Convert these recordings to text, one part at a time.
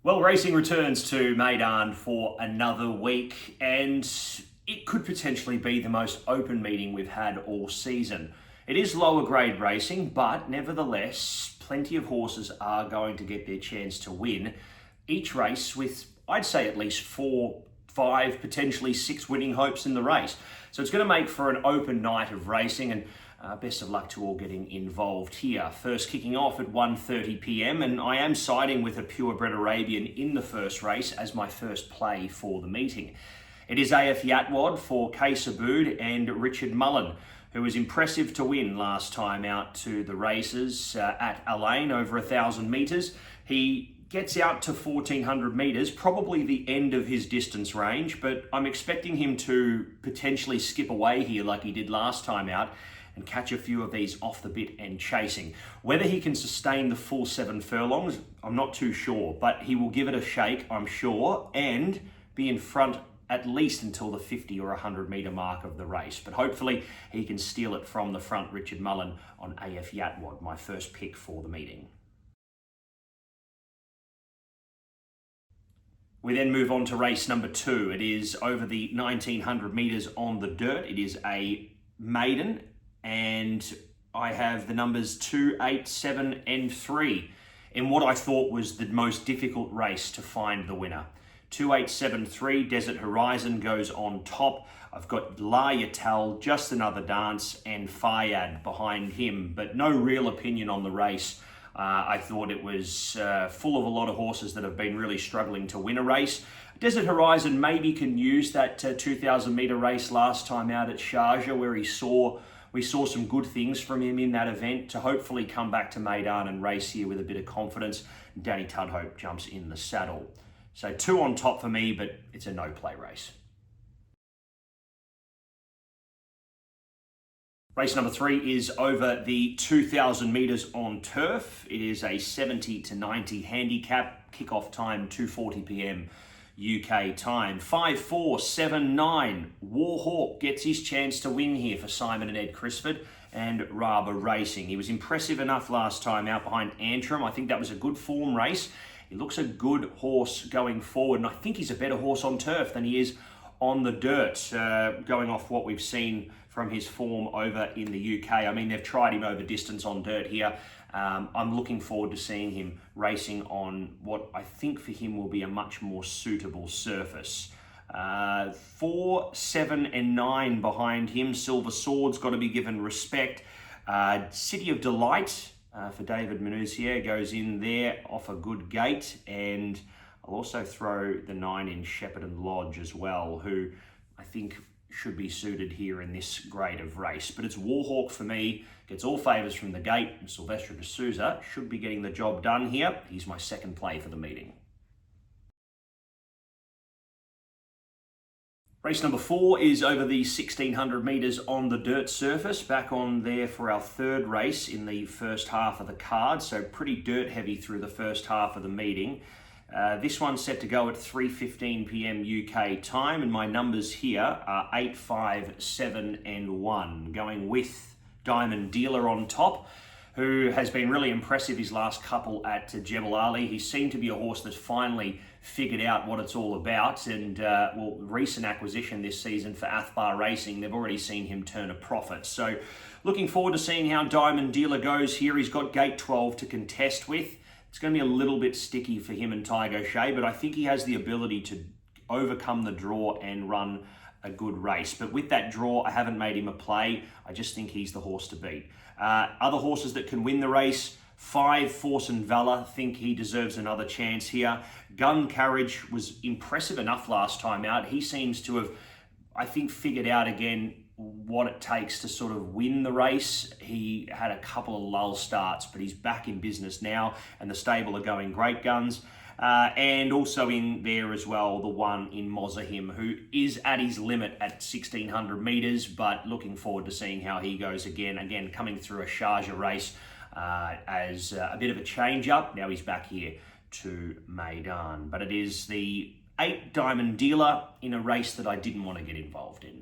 Well, racing returns to Meydan for another week, and it could potentially be the most open meeting we've had all season. It is lower grade racing, but nevertheless, plenty of horses are going to get their chance to win each race with, I'd say, at least 4, 5, potentially 6 winning hopes in the race. So it's going to make for an open night of racing, and best of luck to all getting involved here. First kicking off at 1:30 p.m, and I am siding with a purebred Arabian in the first race as my first play for the meeting. It is AF Yatwad for Case Abood and Richard Mullen, who was impressive to win last time out to the races at Alain over 1,000 metres. He gets out to 1,400 metres, probably the end of his distance range, but I'm expecting him to potentially skip away here like he did last time out and catch a few of these off the bit and chasing. Whether he can sustain the full 7 furlongs, I'm not too sure, but he will give it a shake, I'm sure, and be in front at least until the 50 or 100 metre mark of the race. But hopefully he can steal it from the front, Richard Mullen on AF Yatwad, my first pick for the meeting. We then move on to race number 2. It is over the 1,900 metres on the dirt. It is a maiden, and I have the numbers 2, 8, 7 and 3 in what I thought was the most difficult race to find the winner. 2, 8, 7, 3, Desert Horizon goes on top. I've got La Yatal, Just Another Dance and Fayad behind him, but no real opinion on the race. I thought it was full of a lot of horses that have been really struggling to win a race. Desert Horizon maybe can use that 2,000 metre race last time out at Sharjah, where we saw some good things from him in that event, to hopefully come back to Meydan and race here with a bit of confidence. Danny Tudhope jumps in the saddle. So 2 on top for me, but it's a no-play race. Race number 3 is over the 2,000 metres on turf. It is a 70 to 90 handicap. Kickoff time 2:40 p.m. UK time. 5, 4, 7, 9. Warhawk gets his chance to win here for Simon and Ed Crisford and Raba Racing. He was impressive enough last time out behind Antrim. I think that was a good form race. He looks a good horse going forward, and I think he's a better horse on turf than he is on the dirt, going off what we've seen from his form over in the UK. I mean, they've tried him over distance on dirt here. I'm looking forward to seeing him racing on what I think for him will be a much more suitable surface. 4, 7 and 9 behind him. Silver Sword's got to be given respect. City of Delight for David Menusier goes in there off a good gate, and I'll also throw the 9 in Shepherd and Lodge as well, who I think should be suited here in this grade of race. But it's Warhawk for me, gets all favours from the gate, and Silvestre de Souza should be getting the job done here. He's my second play for the meeting. Race number 4 is over the 1,600 metres on the dirt surface, back on there for our third race in the first half of the card, so pretty dirt heavy through the first half of the meeting. This one's set to go at 3:15 p.m. UK time, and my numbers here are 8, 5, 7 and 1, going with Diamond Dealer on top, who has been really impressive his last couple at Jebel Ali. He seemed to be a horse that's finally figured out what it's all about, and recent acquisition this season for Athbar Racing, they've already seen him turn a profit. So looking forward to seeing how Diamond Dealer goes here. He's got gate 12 to contest with. It's going to be a little bit sticky for him and Tygo Shea, but I think he has the ability to overcome the draw and run a good race. But with that draw, I haven't made him a play. I just think he's the horse to beat. Other horses that can win the race, 5, Force and Valor, think he deserves another chance here. Gun Carriage was impressive enough last time out. He seems to have, I think, figured out again what it takes to sort of win the race. He had a couple of lull starts, but he's back in business now, and the stable are going great guns. And also in there as well, the one in Mozahim, who is at his limit at 1,600 metres, but looking forward to seeing how he goes again. Again, coming through a Sharjah race as a bit of a change-up. Now he's back here to Meydan. But it is the 8 Diamond Dealer in a race that I didn't want to get involved in.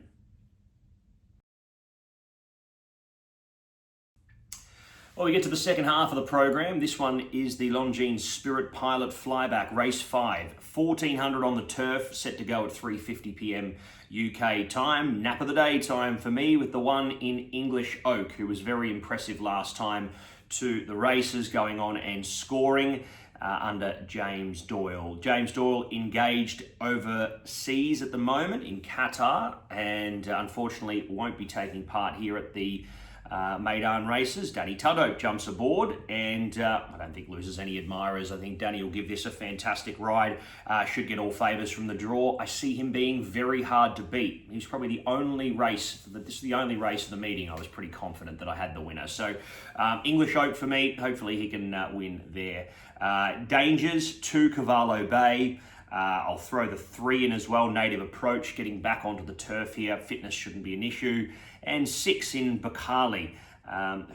Well, we get to the second half of the program. This one is the Longines Spirit Flyback Race 5. 1400 on the turf, set to go at 3:50 p.m. UK time. Nap of the day time for me with the one in English Oak, who was very impressive last time to the races, going on and scoring under James Doyle. James Doyle engaged overseas at the moment in Qatar, and unfortunately won't be taking part here at the Meydan races. Danny Tudhope jumps aboard and I don't think loses any admirers. I think Danny will give this a fantastic ride. Should get all favours from the draw. I see him being very hard to beat. He's probably the only race, this is the only race of the meeting I was pretty confident that I had the winner. So English Oak for me, hopefully he can win there. Dangers, 2 Cavallo Bay. I'll throw the 3 in as well. Native Approach, getting back onto the turf here. Fitness shouldn't be an issue. And 6 in Bakali,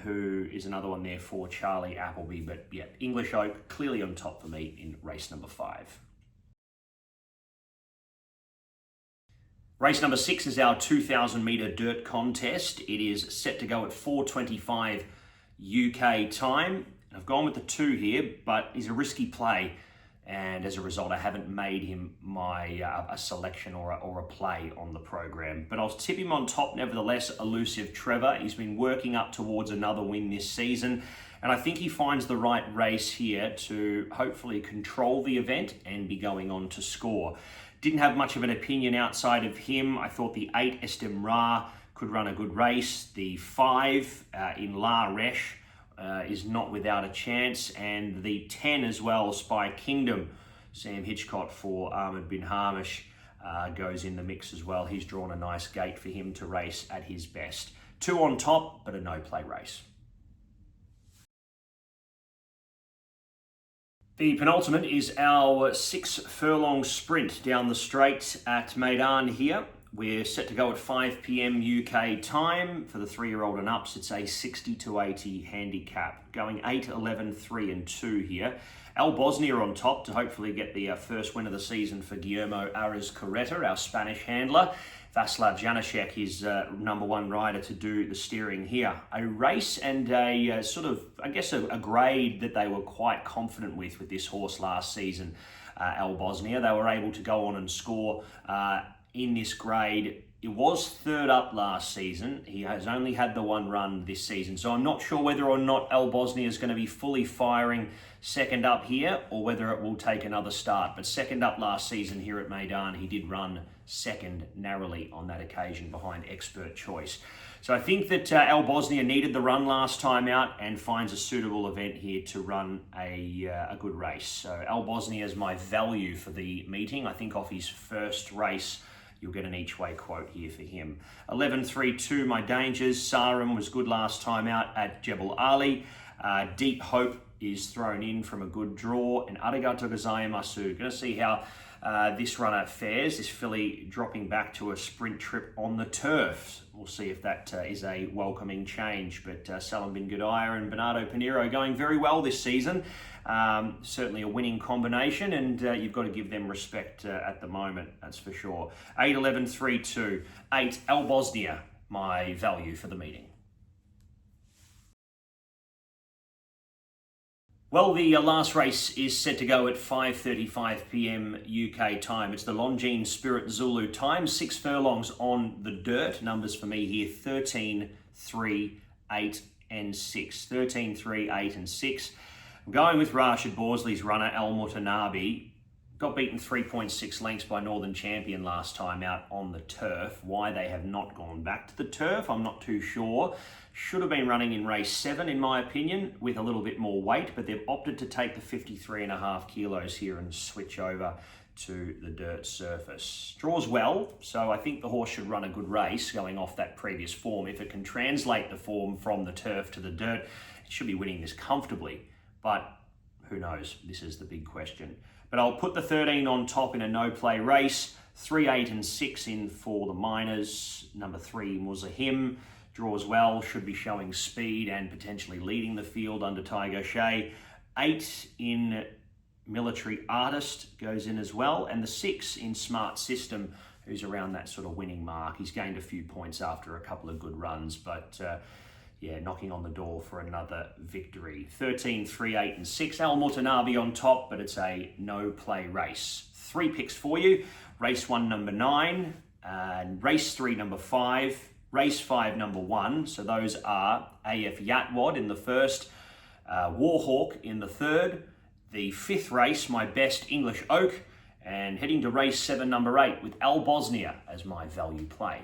who is another one there for Charlie Appleby. But yeah, English Oak clearly on top for me in race number 5. Race number 6 is our 2,000 metre dirt contest. It is set to go at 4:25 UK time. I've gone with the 2 here, but he's a risky play. And as a result, I haven't made him my a selection or a play on the program. But I'll tip him on top nevertheless, Elusive Trevor. He's been working up towards another win this season. And I think he finds the right race here to hopefully control the event and be going on to score. Didn't have much of an opinion outside of him. I thought the 8 Estimra could run a good race. The 5 in La Resh is not without a chance, and the 10 as well, Spy Kingdom, Sam Hitchcock for Ahmed bin Hamish, goes in the mix as well. He's drawn a nice gate for him to race at his best. 2 on top, but a no-play race. The penultimate is our 6 furlong sprint down the straight at Meydan here. We're set to go at 5 p.m. UK time. For the 3-year-old and ups, it's a 60 to 80 handicap. Going 8, 11, 3 and 2 here. Al Bosnia on top to hopefully get the first win of the season for Guillermo Ariz-Carreta, our Spanish handler. Vaslav Janacek is number 1 rider to do the steering here. A race and a sort of, I guess, a grade that they were quite confident with this horse last season, Al Bosnia. They were able to go on and score in this grade. It was 3rd up last season. He has only had the 1 run this season. So I'm not sure whether or not Al Bosnia is going to be fully firing 2nd up here or whether it will take another start. But 2nd up last season here at Meydan, he did run 2nd narrowly on that occasion behind Expert Choice. So I think that Al Bosnia needed the run last time out and finds a suitable event here to run a good race. So Al Bosnia is my value for the meeting. I think off his first race, you'll get an each way quote here for him. 11-3-2, my dangers. Sarum was good last time out at Jebel Ali. Deep Hope is thrown in from a good draw. And Arigato Gozaimasu. Going to see how this runner fares. This filly dropping back to a sprint trip on the turf. We'll see if that is a welcoming change. But Salam bin Gudaya and Bernardo Pinheiro going very well this season. Certainly a winning combination, and you've got to give them respect at the moment, that's for sure. 8-11-3-2. 8, Al Bosnia, my value for the meeting. Well, the last race is set to go at 5:35 p.m. UK time. It's the Longines Spirit Zulu time. 6 furlongs on the dirt. Numbers for me here, 13, 3, 8 and 6. 13, 3, 8 and 6. I'm going with Rashid Borsley's runner, Al Mutanabi. Got beaten 3.6 lengths by Northern Champion last time out on the turf. Why they have not gone back to the turf, I'm not too sure. Should have been running in race 7, in my opinion, with a little bit more weight, but they've opted to take the 53.5 kilos here and switch over to the dirt surface. Draws well, so I think the horse should run a good race going off that previous form. If it can translate the form from the turf to the dirt, it should be winning this comfortably. But who knows? This is the big question. But I'll put the 13 on top in a no-play race. 3, 8 and 6 in for the Miners. Number 3, Muzahim. Draws well, should be showing speed and potentially leading the field under Tiger Shea. 8 in Military Artist goes in as well. And the 6 in Smart System, who's around that sort of winning mark. He's gained a few points after a couple of good runs, but yeah, knocking on the door for another victory. 13, 3, 8, and 6. Al Mutanabi on top, but it's a no-play race. 3 picks for you. Race 1, number 9, and race 3, number 5, race 5, number 1. So those are AF Yatwad in the first, Warhawk in the third, the 5th race, my best English Oak, and heading to race 7, number 8, with Al Bosnia as my value play.